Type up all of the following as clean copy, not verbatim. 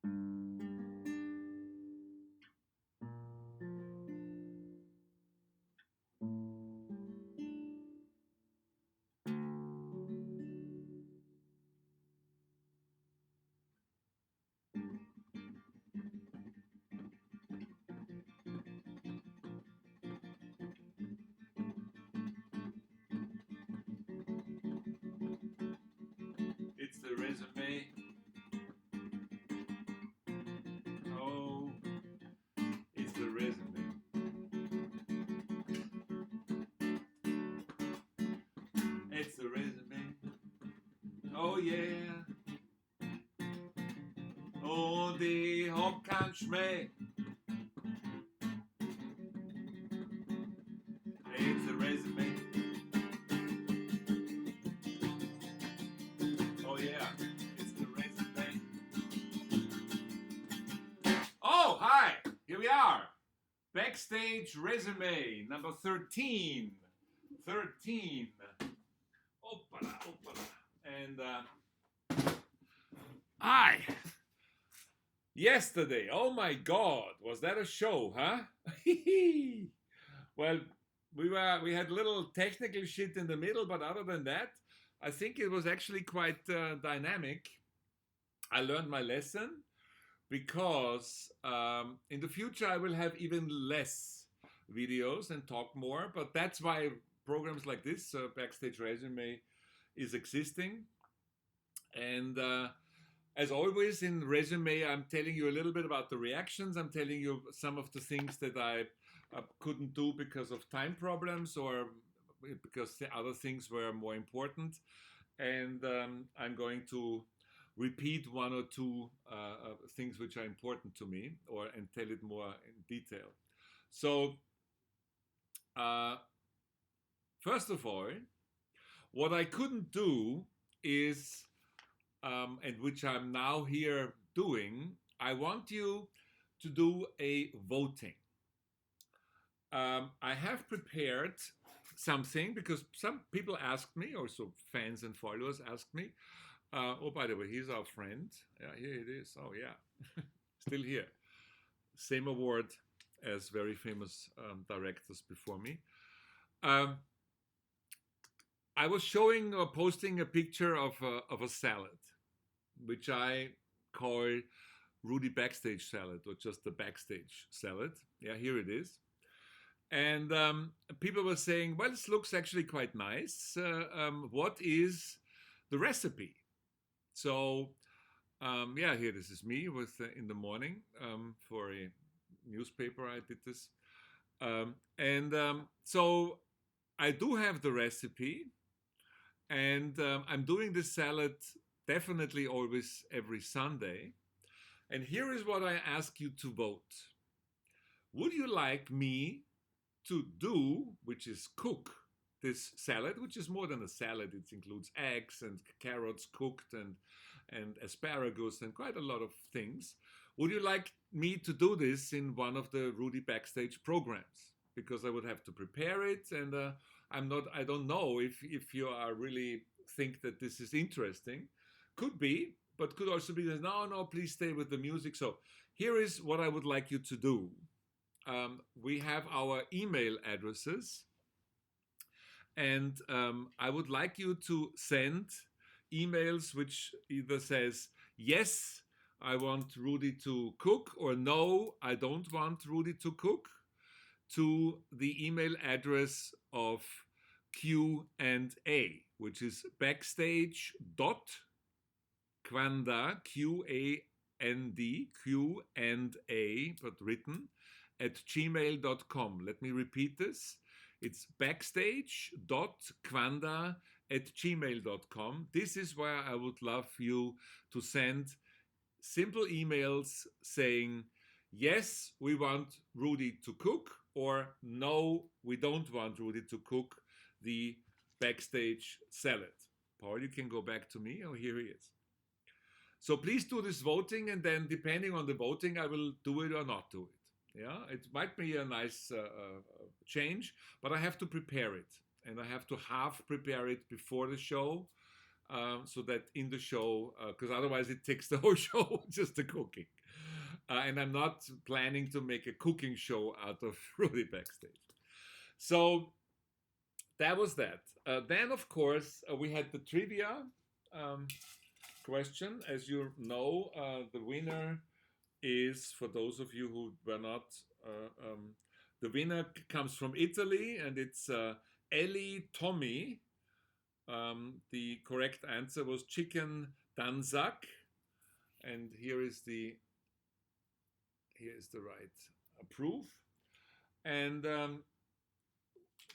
It's the resume. Oh, it's the resume. It's the resume. Oh yeah. Oh, die hab keinen Schmäh. It's the resume. Oh yeah. It's the resume. Oh, hi. Here we are. Backstage resume number 13. 13. Opala, opala. And hi. Yesterday, oh my God, was that a show, huh? Well, we had little technical shit in the middle, but other than that, I think it was actually quite dynamic. I learned my lesson because in the future I will have even less videos and talk more. But that's why programs like this, Backstage Resume, is existing. And as always in Resume, I'm telling you a little bit about the reactions. I'm telling you some of the things that I couldn't do because of time problems or because the other things were more important. And I'm going to repeat one or two things which are important to me and tell it more in detail. So, first of all, what I couldn't do is and which I'm now here doing, I want you to do a voting. I have prepared something because some people asked me, also fans and followers asked me. Oh, by the way, here's our friend. Yeah, here it is. Oh, yeah, still here. Same award as very famous directors before me. I was showing or posting a picture of a salad, which I call Rudi backstage salad or just the backstage salad. Yeah, here it is. And people were saying, well, this looks actually quite nice. What is the recipe? So, yeah, here this is me with in the morning for a newspaper. I did this. So I do have the recipe. And I'm doing this salad definitely always every Sunday. And here is what I ask you to vote. Would you like me to do, which is cook this salad, which is more than a salad. It includes eggs and carrots cooked and asparagus and quite a lot of things. Would you like me to do this in one of the Rudi Backstage programs? Because I would have to prepare it, and I don't know if you are really think that this is interesting. Could be, but could also be that no, please stay with the music. So here is what I would like you to do. We have our email addresses, and I would like you to send emails which either says yes, I want Rudi to cook, or no, I don't want Rudi to cook, to the email address of Q&A, which is backstage.quanda, Q-A-N-D, Q&A, but written, at gmail.com. Let me repeat this. It's backstage.quanda@gmail.com. This is where I would love you to send simple emails saying, yes, we want Rudi to cook, or no, we don't want Rudi to cook the backstage salad. Paul, you can go back to me. Oh, here he is. So please do this voting, and then depending on the voting, I will do it or not do it. Yeah, it might be a nice change, but I have to prepare it, and I have to half prepare it before the show. so that in the show, because otherwise it takes the whole show, just the cooking. And I'm not planning to make a cooking show out of Rudi Backstage. So that was that. Then, of course, we had the trivia question. As you know, the winner is, for those of you who were not, the winner comes from Italy, and it's Ellie Tommy. The correct answer was chicken danzak, and here is the right proof. And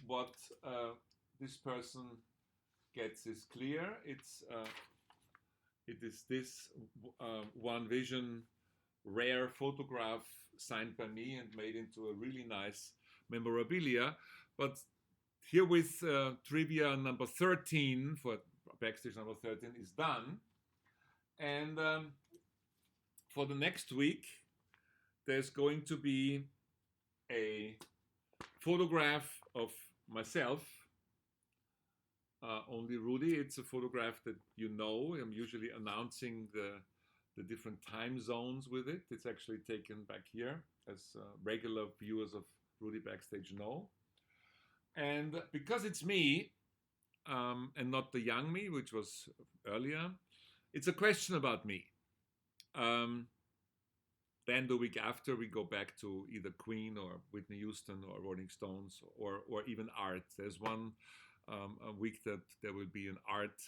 what this person gets is clear. It is this One Vision rare photograph signed by me and made into a really nice memorabilia. But here with trivia number 13 for Backstage number 13 is done. And for the next week, there's going to be a photograph of myself, only Rudi. It's a photograph that you know. I'm usually announcing the different time zones with it. It's actually taken back here, as regular viewers of Rudi Backstage know. And because it's me and not the young me, which was earlier, it's a question about me. Then the week after, we go back to either Queen or Whitney Houston or Rolling Stones or even art. There's one a week that there will be an art,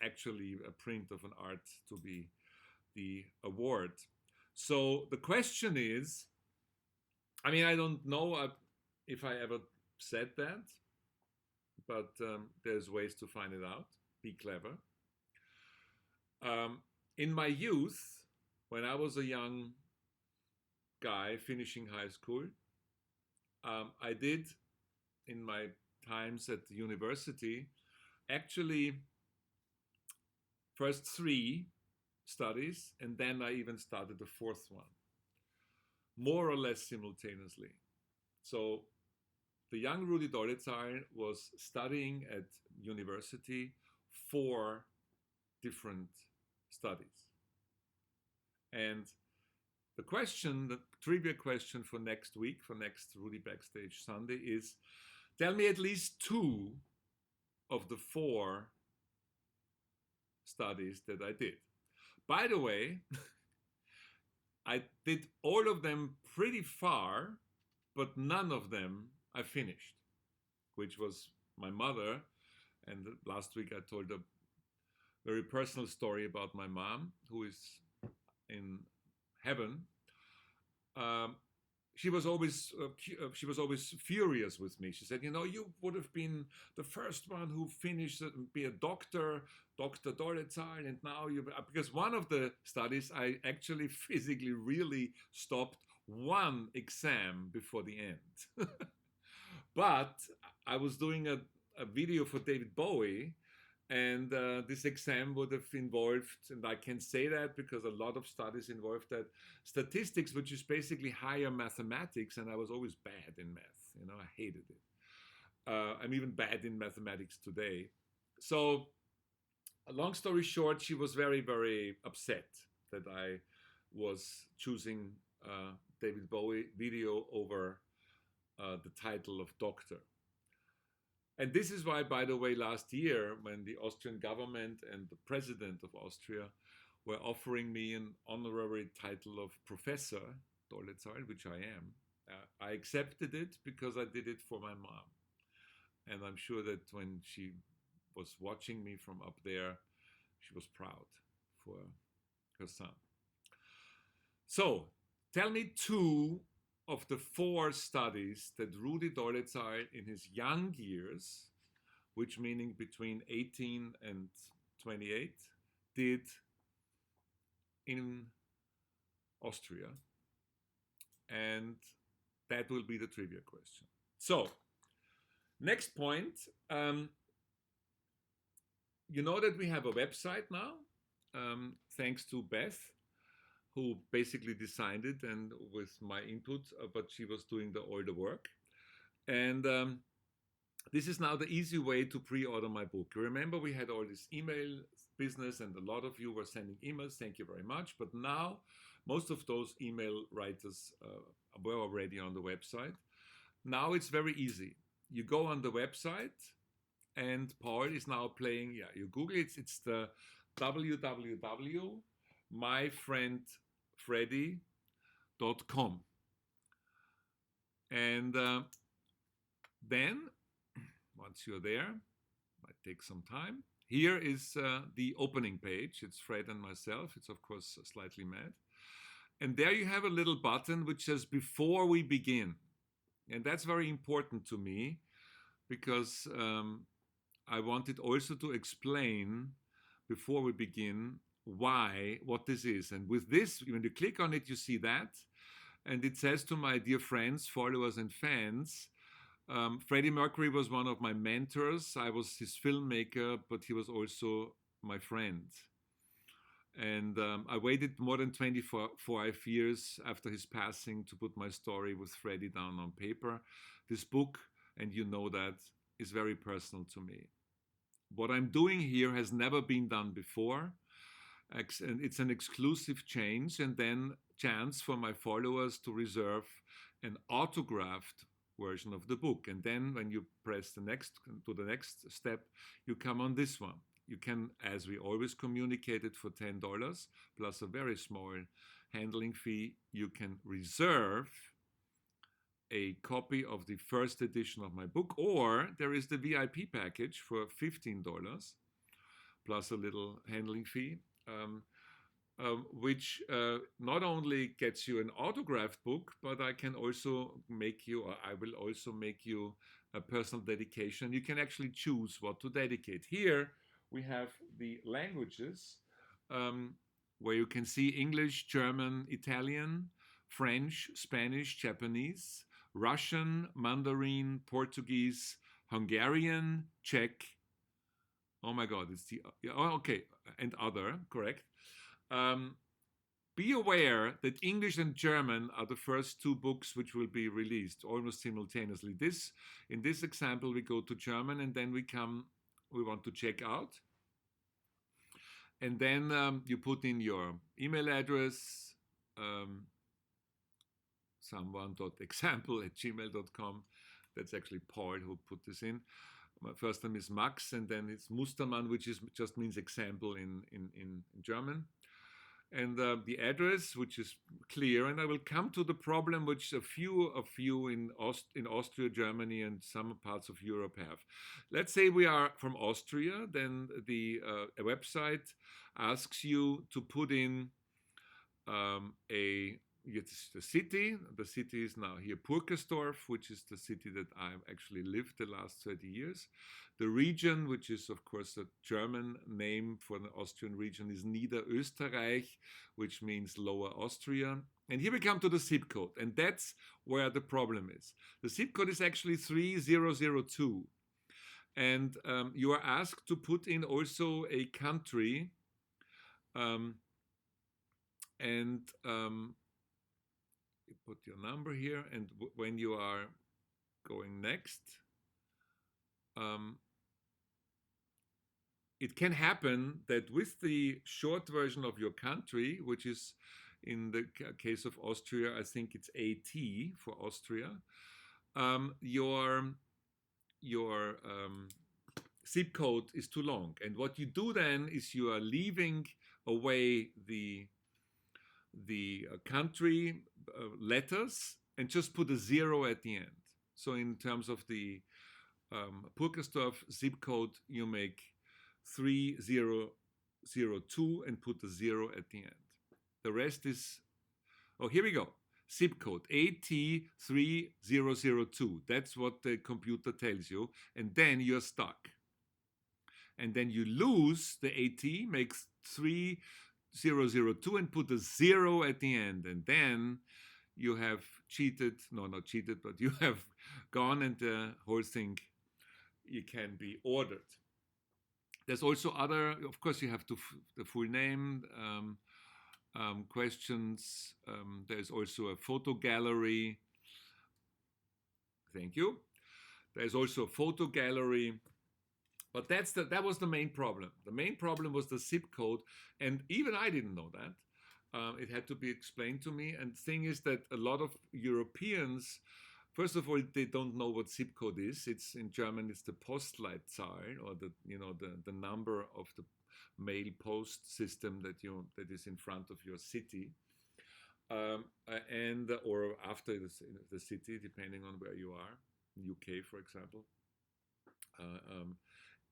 actually a print of an art to be the award. So the question is, I mean, I don't know if I ever said that, but there's ways to find it out. Be clever. In my youth, when I was a young guy finishing high school, I did, in my times at the university, actually first 3 studies, and then I even started the 4th one, more or less simultaneously. So the young Rudi Dolezal was studying at university 4 different studies. And the question, the trivia question for next week, for next Rudi Backstage Sunday is, tell me at least 2 of the 4 studies that I did. By the way, I did all of them pretty far, but none of them I finished, which was my mother. And last week I told a very personal story about my mom, who is in heaven. She was always furious with me. She said, "You know, you would have been the first one who finished and be a doctor, Dr. Dolezal, and now you." Because one of the studies, I actually physically really stopped 1 exam before the end. But I was doing a video for David Bowie, and this exam would have involved, and I can say that because a lot of studies involved that, statistics, which is basically higher mathematics, and I was always bad in math. You know, I hated it. I'm even bad in mathematics today. So, long story short, she was very, very upset that I was choosing David Bowie video over the title of doctor. And this is why, by the way, last year, when the Austrian government and the president of Austria were offering me an honorary title of Professor Dolezal, which I am, I accepted it because I did it for my mom. And I'm sure that when she was watching me from up there, she was proud for her son. So, tell me 2 of the 4 studies that Rudi Dolezal in his young years, which meaning between 18 and 28, did in Austria. And that will be the trivia question. So, next point. You know that we have a website now, thanks to Beth, who basically designed it and with my input, but she was doing all the work. And this is now the easy way to pre-order my book. Remember, we had all this email business and a lot of you were sending emails. Thank you very much. But now most of those email writers were already on the website. Now it's very easy. You go on the website and Paul is now playing, you Google it, it's the www.myfriendfreddy.com. And then, once you're there, might take some time. Here is the opening page. It's Fred and myself. It's, of course, slightly mad. And there you have a little button which says, before we begin. And that's very important to me because I wanted also to explain, before we begin, what this is. And with this, when you click on it, you see that. And it says to my dear friends, followers, and fans, Freddie Mercury was one of my mentors. I was his filmmaker, but he was also my friend. And I waited more than 25 years after his passing to put my story with Freddie down on paper. This book, and you know that, is very personal to me. What I'm doing here has never been done before. And it's an exclusive chance for my followers to reserve an autographed version of the book. And then when you press to the next step, you come on this one. You can, as we always communicated, for $10 plus a very small handling fee, you can reserve a copy of the first edition of my book, or there is the VIP package for $15 plus a little handling fee, which not only gets you an autographed book, but I can also make you, or I will also make you, a personal dedication. You can actually choose what to dedicate. Here we have the languages where you can see English, German, Italian, French, Spanish, Japanese, Russian, Mandarin, Portuguese, Hungarian, Czech. Oh my God, it's the, okay, and other, correct. Be aware that English and German are the first two books which will be released almost simultaneously. In this example, we go to German and then we want to check out. And then you put in your email address, someone.example@gmail.com. That's actually Paul who put this in. My first name is Max, and then it's Mustermann, which just means example in German. And the address, which is clear, and I will come to the problem which a few of you in Austria, Germany, and some parts of Europe have. Let's say we are from Austria, then the website asks you to put in the city. The city is now here Purkersdorf, which is the city that I've actually lived the last 30 years. The region, which is of course a German name for the Austrian region, is Niederösterreich, which means Lower Austria. And here we come to the zip code, and that's where the problem is. The zip code is actually 3002. And you are asked to put in also a country, you put your number here, and when you are going next, it can happen that with the short version of your country, which is in the case of Austria, I think it's AT for Austria, your zip code is too long. And what you do then is you are leaving away the country letters and just put a 0 at the end. So in terms of the Purkersdorf zip code, you make 3002 and put a 0 at the end. The rest is, oh, here we go. Zip code AT3002. That's what the computer tells you. And then you're stuck. And then you lose the AT, makes 3002 and put a 0 at the end. And then you have cheated. No, not cheated, but you have gone, and the whole thing, you can be ordered. There's also other, of course, you have the full name, questions. There's also a photo gallery. Thank you. There's also a photo gallery. But that was the main problem. The main problem was the zip code, and even I didn't know that. It had to be explained to me. And the thing is that a lot of Europeans, first of all, they don't know what zip code is. It's in German, it's the Postleitzahl, or the number of the mail post system that is in front of your city, and or after the city, depending on where you are. In UK, for example.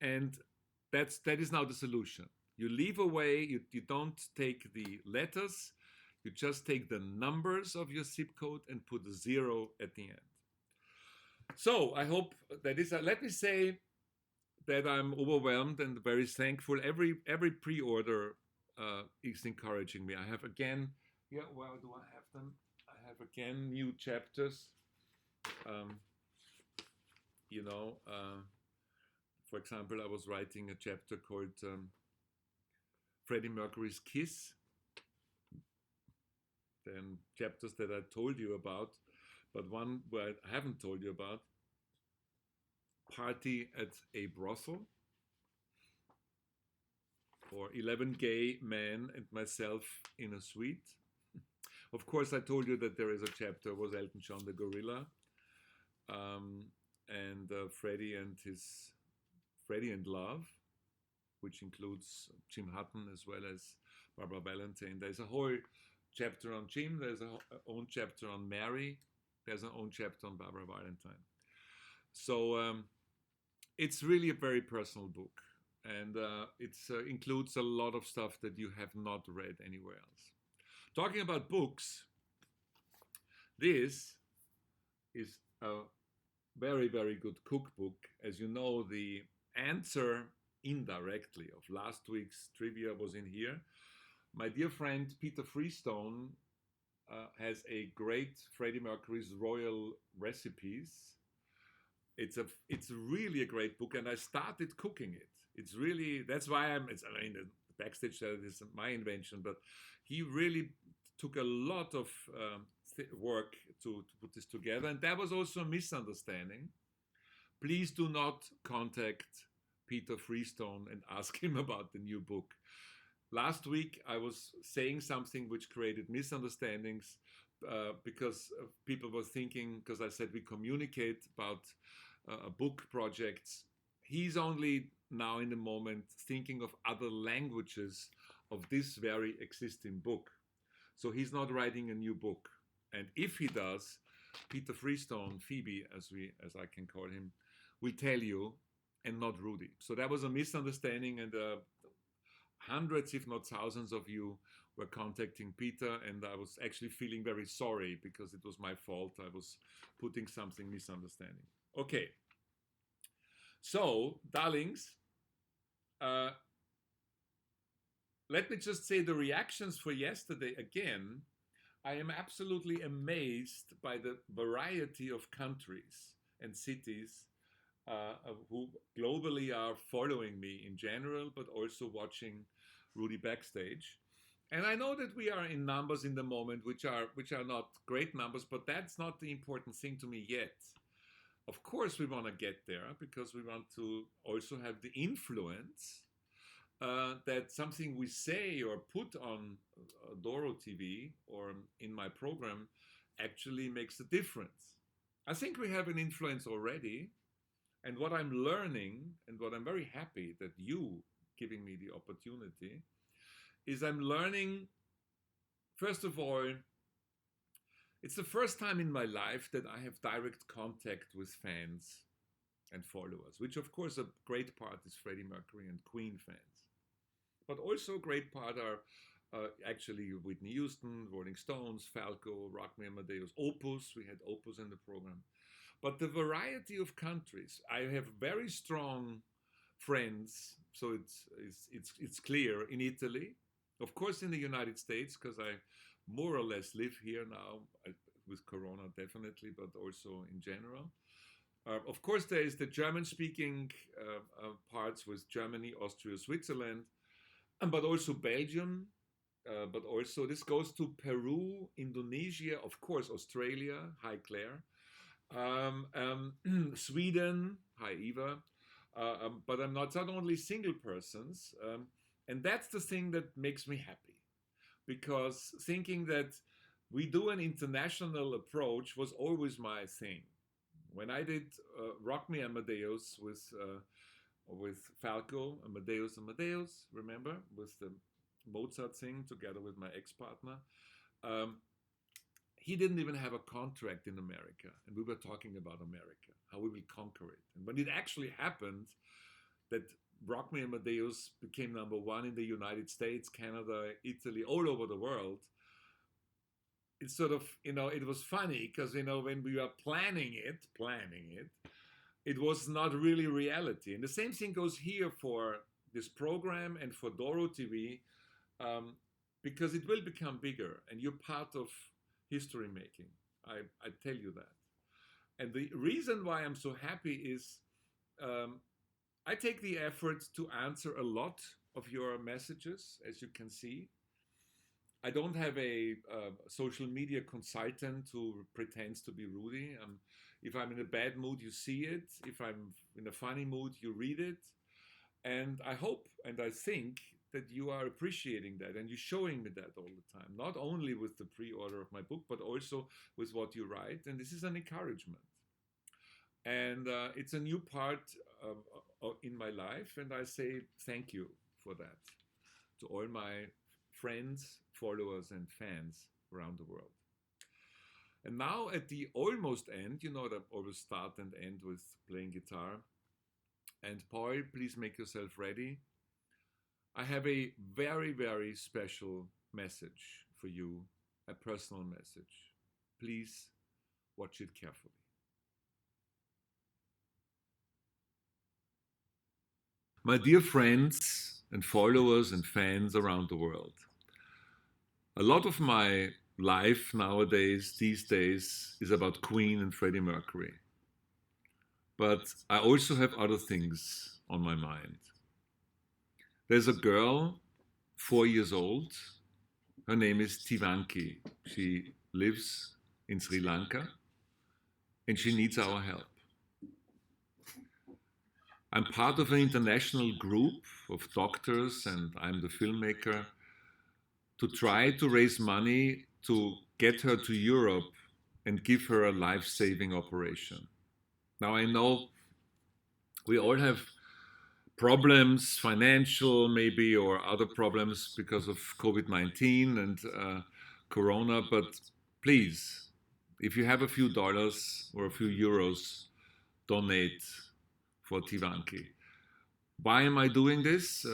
And that is now the solution. You leave away, you don't take the letters, you just take the numbers of your zip code and put a 0 at the end. So I hope that is, let me say that I'm overwhelmed and very thankful. Every pre-order is encouraging me. I have again, where do I have them? I have again new chapters. For example, I was writing a chapter called Freddie Mercury's Kiss. Then chapters that I told you about, but one where I haven't told you about, Party at a Brothel, or 11 Gay Men and Myself in a Suite. Of course, I told you that there is a chapter, was Elton John the Gorilla, and Freddie and Love, which includes Jim Hutton as well as Barbara Valentine. There's a whole chapter on Jim, there's an own chapter on Mary, there's an own chapter on Barbara Valentine. So it's really a very personal book, and it includes a lot of stuff that you have not read anywhere else. Talking about books, this is a very, very good cookbook. As you know, the answer indirectly of last week's trivia was in here. My dear friend Peter Freestone has a great Freddie Mercury's Royal Recipes. It's really a great book, and I started cooking it. It's really, that's why the backstage that is my invention, but he really took a lot of work to put this together, and that was also a misunderstanding. Please do not contact Peter Freestone and ask him about the new book. Last week, I was saying something which created misunderstandings because people were thinking, because I said we communicate about book projects. He's only now in the moment thinking of other languages of this very existing book. So he's not writing a new book. And if he does, Peter Freestone, Phoebe, as I can call him, will tell you, and not Rudi. So that was a misunderstanding, and hundreds, if not thousands of you were contacting Peter, and I was actually feeling very sorry because it was my fault. I was putting something misunderstanding. Okay. So, darlings, let me just say the reactions for yesterday again. I am absolutely amazed by the variety of countries and cities who globally are following me in general, but also watching Rudi backstage. And I know that we are in numbers in the moment which are not great numbers, but that's not the important thing to me yet. Of course, we want to get there because we want to also have the influence that something we say or put on Doro TV or in my program actually makes a difference. I think we have an influence already. And what I'm learning, and what I'm very happy that you giving me the opportunity, is I'm learning, first of all, it's the first time in my life that I have direct contact with fans and followers, which of course a great part is Freddie Mercury and Queen fans. But also a great part are actually Whitney Houston, Rolling Stones, Falco, Rock Me Amadeus, Opus. We had Opus in the program. But the variety of countries, I have very strong friends, so it's clear, in Italy, of course in the United States, because I more or less live here now, with Corona definitely, but also in general. Of course, there is the German-speaking parts with Germany, Austria, Switzerland, but also Belgium, but also this goes to Peru, Indonesia, of course, Australia, hi Claire, Sweden, hi Eva. But I'm not only single persons, and that's the thing that makes me happy, because thinking that we do an international approach was always my thing. When I did Rock Me Amadeus with Falco, Amadeus, remember, with the Mozart thing together with my ex-partner. Um, he didn't even have a contract in America, and we were talking about America, how we will conquer it. And when it actually happened, that Rock Me Amadeus became number one in the United States, Canada, Italy, all over the world. It's sort of, it was funny because, when we were planning it, it was not really reality. And the same thing goes here for this program and for Doro TV, um, because it will become bigger and you're part of history making. I tell you that. And the reason why I'm so happy is, um, I take the effort to answer a lot of your messages, as you can see. I don't have a social media consultant who pretends to be Rudi. If I'm in a bad mood, you see it. If I'm in a funny mood, you read it. And I hope and I think that you are appreciating that and you're showing me that all the time, not only with the pre order of my book, but also with what you write. And this is an encouragement. And it's a new part in my life. And I say thank you for that to all my friends, followers, and fans around the world. And now at the almost end, that I always start and end with playing guitar. And Paul, please make yourself ready. I have a very, very special message for you, a personal message. Please watch it carefully. My dear friends and followers and fans around the world, a lot of my life nowadays, these days, is about Queen and Freddie Mercury. But I also have other things on my mind. There's a girl, 4 years old. Her name is Tivanki. She lives in Sri Lanka and she needs our help. I'm part of an international group of doctors and I'm the filmmaker to try to raise money to get her to Europe and give her a life-saving operation. Now I know we all have problems, financial maybe, or other problems because of COVID-19 and Corona, but please, if you have a few dollars or a few euros, donate for Tivanki. Why am I doing this?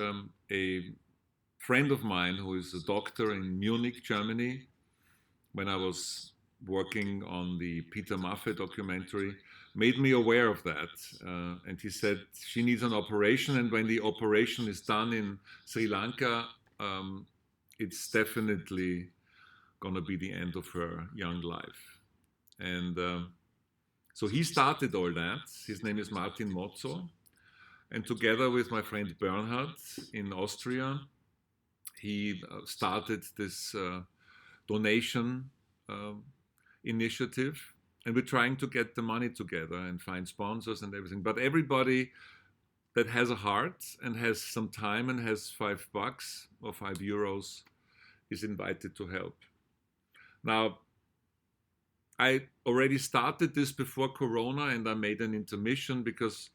A friend of mine who is a doctor in Munich, Germany, when I was working on the Peter Maffay documentary, made me aware of that. And he said she needs an operation, and when the operation is done in Sri Lanka, it's definitely going to be the end of her young life. And so he started all that. His name is Martin Mozzo. And together with my friend Bernhard in Austria, he started this donation initiative. And we're trying to get the money together and find sponsors and everything. But everybody that has a heart and has some time and has $5 or €5 is invited to help. Now, I already started this before Corona and I made an intermission because,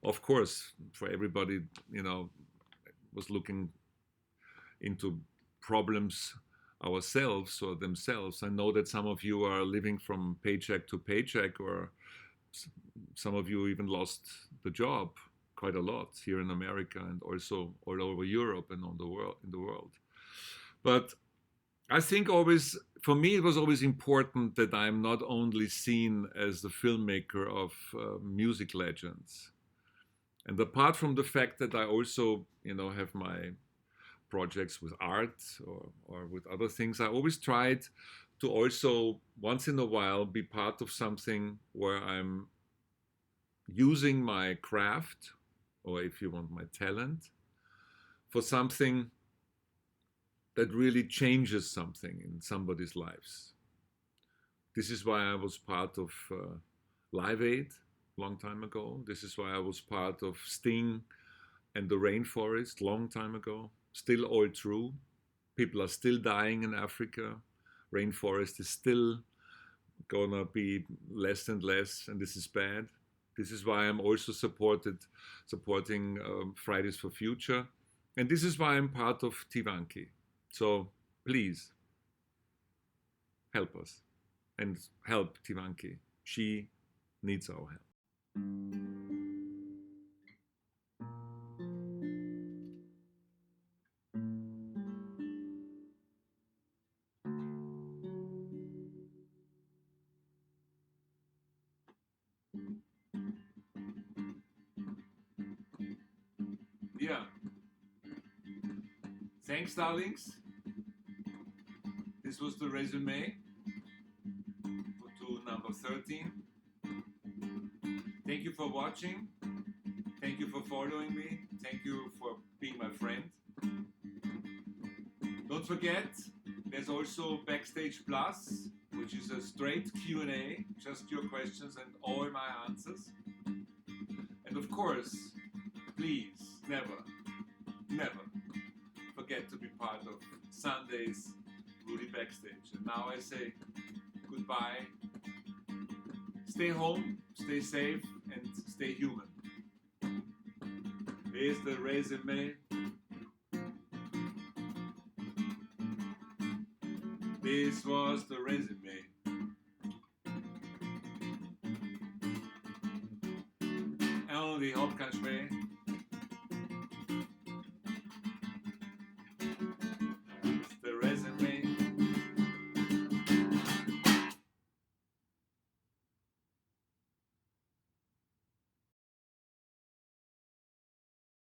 of course, for everybody, was looking into problems ourselves or themselves. I know that some of you are living from paycheck to paycheck, or some of you even lost the job quite a lot here in America and also all over Europe and in the world. But I think always, for me, it was always important that I'm not only seen as the filmmaker of music legends. And apart from the fact that I also, have my projects with art or with other things, I always tried to also once in a while be part of something where I'm using my craft, or if you want, my talent, for something that really changes something in somebody's lives. This is why I was part of Live Aid, long time ago. This is why I was part of Sting and the Rainforest, long time ago. Still all true. People are still dying in Africa. Rainforest is still gonna be less and less, and this is bad. This is why I'm also supporting Fridays for Future, and this is why I'm part of Tivanki. So please help us and help Tivanki. She needs our help. Yeah. Thanks, darlings. This was the resume to number 13. Thank you for watching. Thank you for following me. Thank you for being my friend. Don't forget, there's also Backstage Plus, which is a straight Q&A, just your questions and all my answers. And of course, please, never forget to be part of Sunday's Rudi Backstage. And now I say goodbye. Stay home, stay safe, and stay human. Here's the resume. This was the resume. Only Hauptkanzler